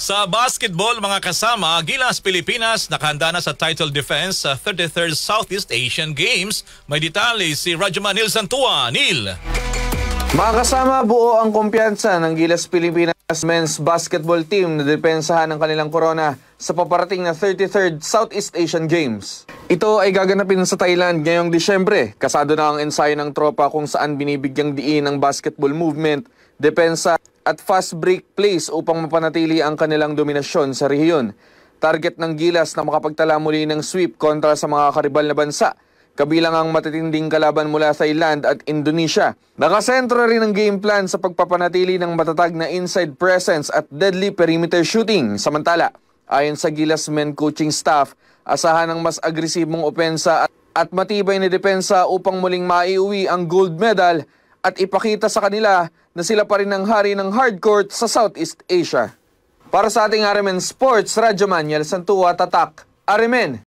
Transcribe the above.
Sa basketball mga kasama, Gilas Pilipinas nakahanda na sa title defense sa 33rd Southeast Asian Games. May detalye si Rajaman Nil Santua. Nil. Mga kasama, buo ang kumpiyansa ng Gilas Pilipinas men's basketball team na depensahan ng kanilang korona sa paparating na 33rd Southeast Asian Games. Ito ay gaganapin sa Thailand ngayong Disyembre. Kasado na ang ensayo ng tropa kung saan binibigyang diin ang basketball movement, depensa at fast break plays upang mapanatili ang kanilang dominasyon sa rehiyon. Target ng Gilas na makapagtala muli ng sweep kontra sa mga karibal na bansa, kabilang ang matitinding kalaban mula Thailand at Indonesia. Nakasentro rin ang game plan sa pagpapanatili ng matatag na inside presence at deadly perimeter shooting. Samantala, ayon sa Gilas men coaching staff, asahan ng mas agresibong opensa at matibay na depensa upang muling maiuwi ang gold medal at ipakita sa kanila na sila pa rin ang hari ng hardcourt sa Southeast Asia. Para sa ating RMN Sports, Rajaman Nil Santua, Tatak, RMN.